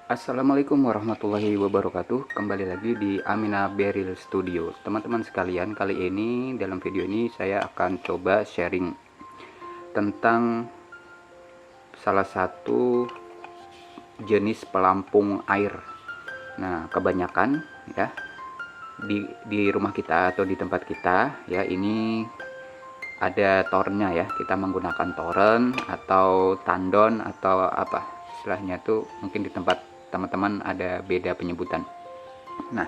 Assalamualaikum warahmatullahi wabarakatuh. Kembali lagi di Amina Beril Studio. Teman-teman sekalian, kali ini dalam video ini saya akan coba sharing tentang salah satu jenis pelampung air. Nah, kebanyakan ya di rumah kita atau di tempat kita ya, ini ada torennya ya. Kita menggunakan toren atau tandon atau apa istilahnya tuh, mungkin di tempat teman-teman ada beda penyebutan. Nah,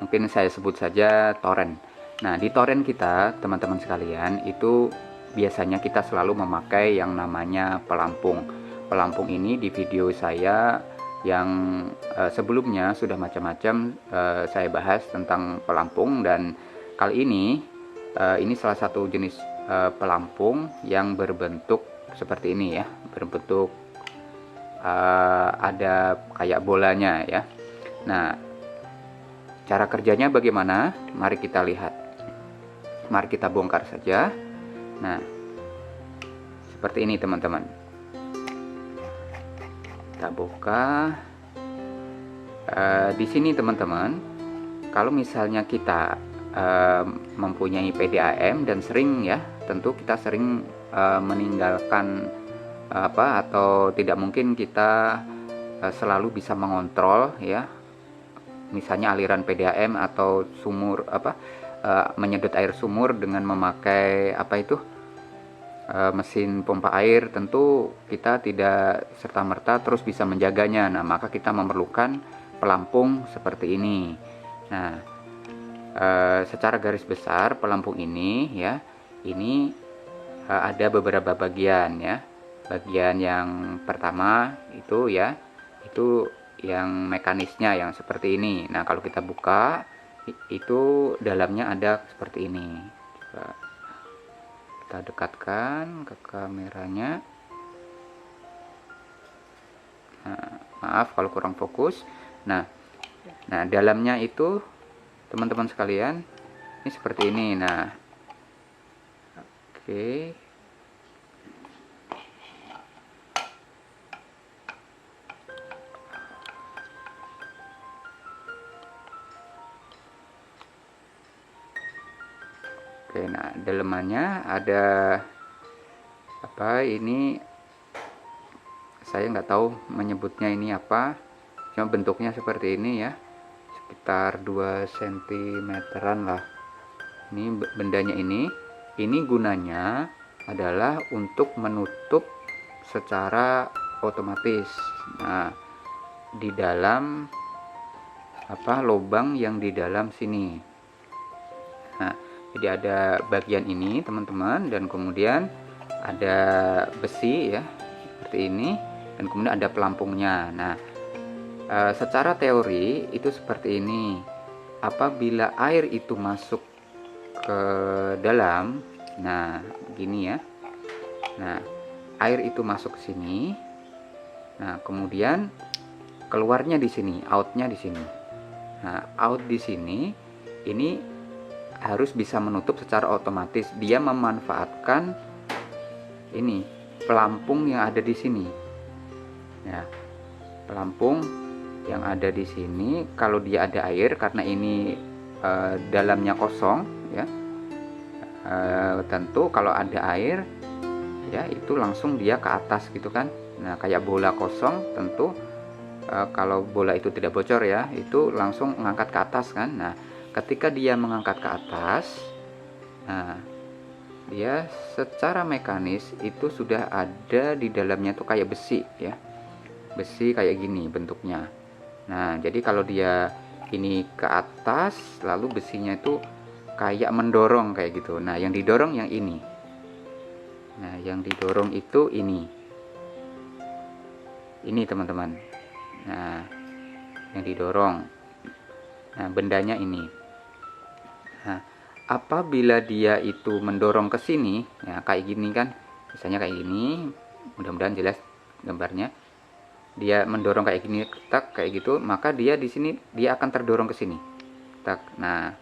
mungkin saya sebut saja toren. Nah, di toren kita, teman-teman sekalian, itu biasanya kita selalu memakai yang namanya pelampung. Pelampung ini di video saya yang sebelumnya sudah macam-macam saya bahas tentang pelampung, dan kali ini salah satu jenis pelampung yang berbentuk seperti ini ya, berbentuk ada kayak bolanya ya. Nah, cara kerjanya bagaimana? Mari kita lihat. Mari kita bongkar saja. Nah, seperti ini teman-teman. Kita buka. Di sini teman-teman, kalau misalnya kita mempunyai PDAM dan sering ya, tentu kita sering meninggalkan atau tidak mungkin kita selalu bisa mengontrol ya, misalnya aliran PDAM atau sumur menyedot air sumur dengan memakai mesin pompa air. Tentu kita tidak serta-merta terus bisa menjaganya. Nah, maka kita memerlukan pelampung seperti ini. Nah, secara garis besar pelampung ini ya, ini ada beberapa bagian ya. Bagian yang pertama itu ya, itu yang mekanisnya yang seperti ini. Nah, kalau kita buka itu dalamnya ada seperti ini. Coba kita dekatkan ke kameranya. Nah, maaf kalau kurang fokus. Nah, dalamnya itu teman-teman sekalian ini seperti ini. Nah, oke. Oke, nah dalemannya ada apa ini, saya nggak tahu menyebutnya ini apa, cuma bentuknya seperti ini ya, sekitar 2 cm lah. Ini bendanya ini gunanya adalah untuk menutup secara otomatis. Nah, di dalam lubang yang di dalam sini. Nah, jadi ada bagian ini teman-teman, dan kemudian ada besi ya seperti ini, dan kemudian ada pelampungnya. Nah, secara teori itu seperti ini. Apabila air itu masuk ke dalam, nah gini ya. Nah, air itu masuk ke sini. Nah, kemudian keluarnya di sini, outnya di sini. Nah, out di sini ini harus bisa menutup secara otomatis. Dia memanfaatkan ini pelampung yang ada di sini. Ya, pelampung yang ada di sini, kalau dia ada air, karena ini dalamnya kosong ya, tentu kalau ada air ya itu langsung dia ke atas gitu kan. Nah, kayak bola kosong, tentu kalau bola itu tidak bocor ya, itu langsung mengangkat ke atas kan. Nah, ketika dia mengangkat ke atas, nah dia secara mekanis itu sudah ada di dalamnya tuh kayak besi ya, besi kayak gini bentuknya. Nah, jadi kalau dia ini ke atas, lalu besinya itu kayak mendorong kayak gitu. Nah, yang didorong yang ini. Nah, yang didorong itu ini teman-teman. Nah, yang didorong, nah bendanya ini. Nah, apabila dia itu mendorong ke sini, ya kayak gini kan, misalnya kayak gini, mudah-mudahan jelas gambarnya. Dia mendorong kayak gini, tak kayak gitu, maka dia di sini dia akan terdorong ke sini, tak. Nah,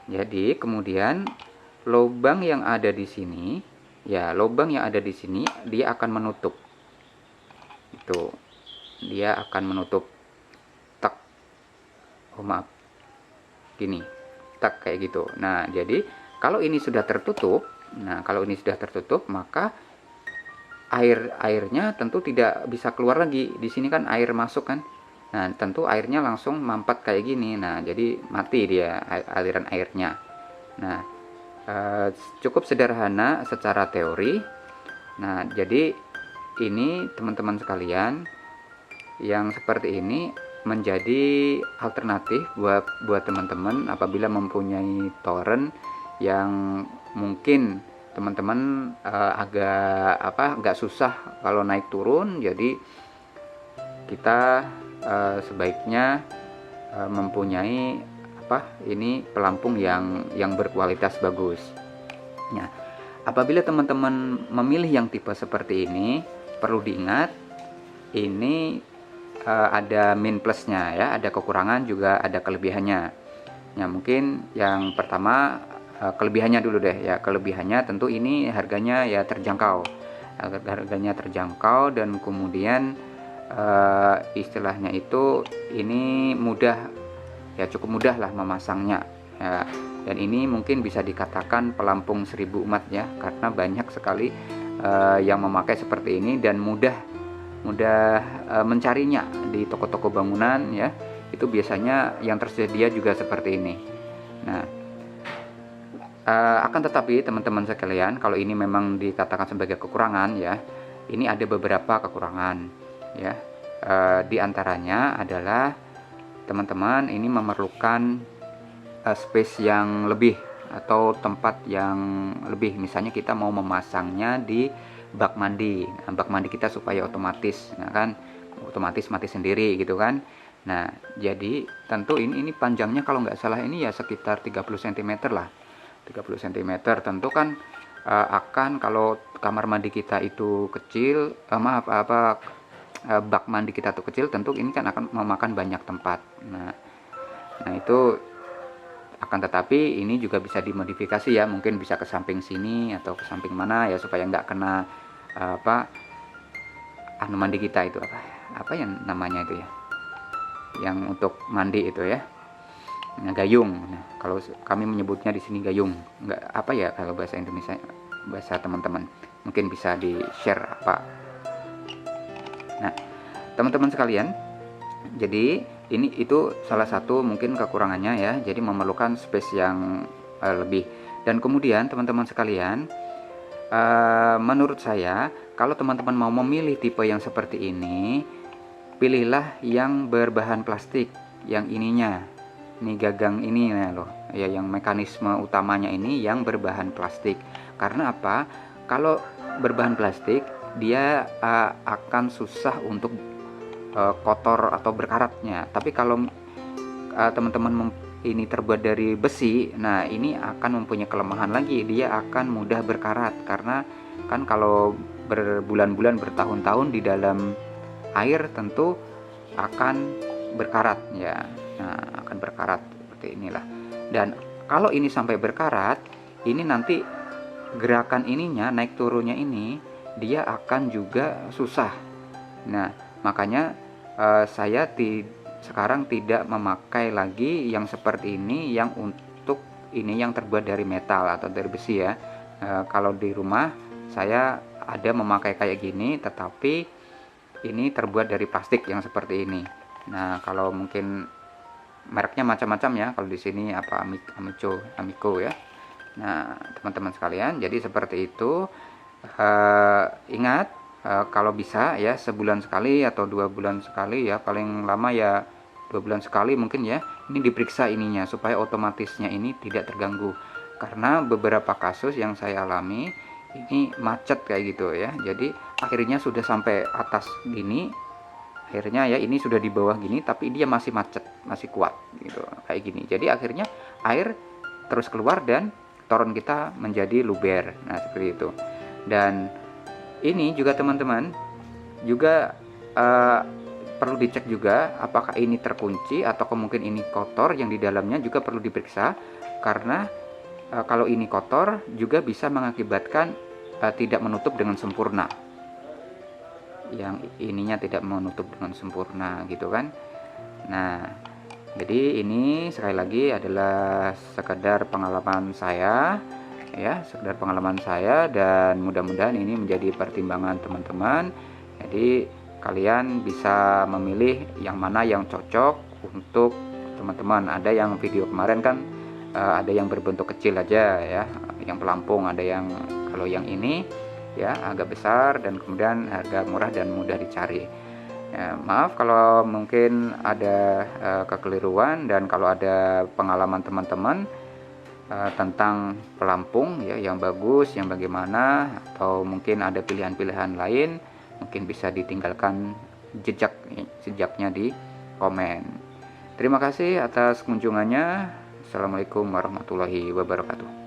jadi kemudian lubang yang ada di sini, ya lubang yang ada di sini dia akan menutup, itu dia akan menutup oh maaf, gini, tak kayak gitu. Nah, jadi kalau ini sudah tertutup, maka airnya tentu tidak bisa keluar lagi. Di sini kan air masuk kan. Nah, tentu airnya langsung mampet kayak gini. Nah, jadi mati dia aliran airnya. Nah, cukup sederhana secara teori. Nah, jadi ini teman-teman sekalian, yang seperti ini menjadi alternatif buat teman-teman apabila mempunyai torrent yang mungkin teman-teman agak susah kalau naik turun. Jadi kita sebaiknya mempunyai ini pelampung yang berkualitas bagus. Nah, apabila teman-teman memilih yang tipe seperti ini, perlu diingat ini ada min plusnya ya, ada kekurangan juga ada kelebihannya. Ya, mungkin yang pertama kelebihannya dulu deh ya. Kelebihannya tentu ini harganya ya terjangkau. Harganya terjangkau dan kemudian istilahnya itu ini mudah ya, cukup mudah lah memasangnya ya. Dan ini mungkin bisa dikatakan pelampung 1000 watt ya, karena banyak sekali yang memakai seperti ini dan mudah mencarinya di toko-toko bangunan ya. Itu biasanya yang tersedia juga seperti ini. Nah, akan tetapi teman-teman sekalian, kalau ini memang dikatakan sebagai kekurangan ya, ini ada beberapa kekurangan ya. Di antaranya adalah teman-teman ini memerlukan space yang lebih atau tempat yang lebih. Misalnya kita mau memasangnya di bak mandi. Nah, bak mandi kita supaya otomatis, nah kan otomatis mati sendiri gitu kan. Nah, jadi tentu ini panjangnya kalau nggak salah ini ya sekitar 30 cm lah. 30 cm tentu kan akan, kalau kamar mandi kita itu kecil, bak mandi kita tuh kecil, tentu ini kan akan memakan banyak tempat. Nah itu akan tetapi ini juga bisa dimodifikasi ya, mungkin bisa ke samping sini atau ke samping mana ya, supaya nggak kena mandi kita itu apa yang namanya itu ya, yang untuk mandi itu ya, nah, gayung. Nah, kalau kami menyebutnya di sini gayung, nggak apa ya kalau bahasa Indonesia, bahasa teman-teman mungkin bisa di share apa. Nah, teman-teman sekalian, jadi itu salah satu mungkin kekurangannya ya, jadi memerlukan space yang lebih. Dan kemudian teman-teman sekalian, menurut saya kalau teman-teman mau memilih tipe yang seperti ini, pilihlah yang berbahan plastik, yang ininya ini gagang ini ya loh ya, yang mekanisme utamanya ini yang berbahan plastik. Karena apa? Kalau berbahan plastik dia akan susah untuk kotor atau berkaratnya. Tapi kalau teman-teman ini terbuat dari besi, nah ini akan mempunyai kelemahan lagi, dia akan mudah berkarat. Karena kan kalau berbulan-bulan, bertahun-tahun di dalam air tentu akan berkarat ya. Nah, akan berkarat seperti inilah. Dan kalau ini sampai berkarat, ini nanti gerakan ininya, naik turunnya ini dia akan juga susah. Nah, makanya saya sekarang tidak memakai lagi yang seperti ini, yang untuk ini yang terbuat dari metal atau dari besi ya. Kalau di rumah saya ada memakai kayak gini, tetapi ini terbuat dari plastik yang seperti ini. Nah, kalau mungkin mereknya macam-macam ya. Kalau di sini apa Amico ya. Nah, teman-teman sekalian, jadi seperti itu. Ingat, kalau bisa ya sebulan sekali atau 2 bulan sekali ya, paling lama ya 2 bulan sekali mungkin ya, ini diperiksa ininya supaya otomatisnya ini tidak terganggu. Karena beberapa kasus yang saya alami ini macet kayak gitu ya, jadi akhirnya sudah sampai atas gini, akhirnya ya ini sudah di bawah gini tapi dia masih macet, masih kuat gitu kayak gini. Jadi akhirnya air terus keluar dan toren kita menjadi luber. Nah, seperti itu. Dan ini juga teman-teman juga perlu dicek juga apakah ini terkunci atau mungkin ini kotor, yang di dalamnya juga perlu diperiksa. Karena kalau ini kotor juga bisa mengakibatkan tidak menutup dengan sempurna, yang ininya tidak menutup dengan sempurna gitu kan. Nah, Jadi ini sekali lagi adalah sekedar pengalaman saya ya, sekedar pengalaman saya, dan mudah-mudahan ini menjadi pertimbangan teman-teman. Jadi kalian bisa memilih yang mana yang cocok untuk teman-teman. Ada yang video kemarin kan ada yang berbentuk kecil aja ya, yang pelampung, ada yang kalau yang ini ya agak besar dan kemudian harga murah dan mudah dicari. Ya, maaf kalau mungkin ada kekeliruan, dan kalau ada pengalaman teman-teman tentang pelampung ya yang bagus, yang bagaimana, atau mungkin ada pilihan-pilihan lain, mungkin bisa ditinggalkan jejaknya di komen. Terima kasih atas kunjungannya. Assalamualaikum warahmatullahi wabarakatuh.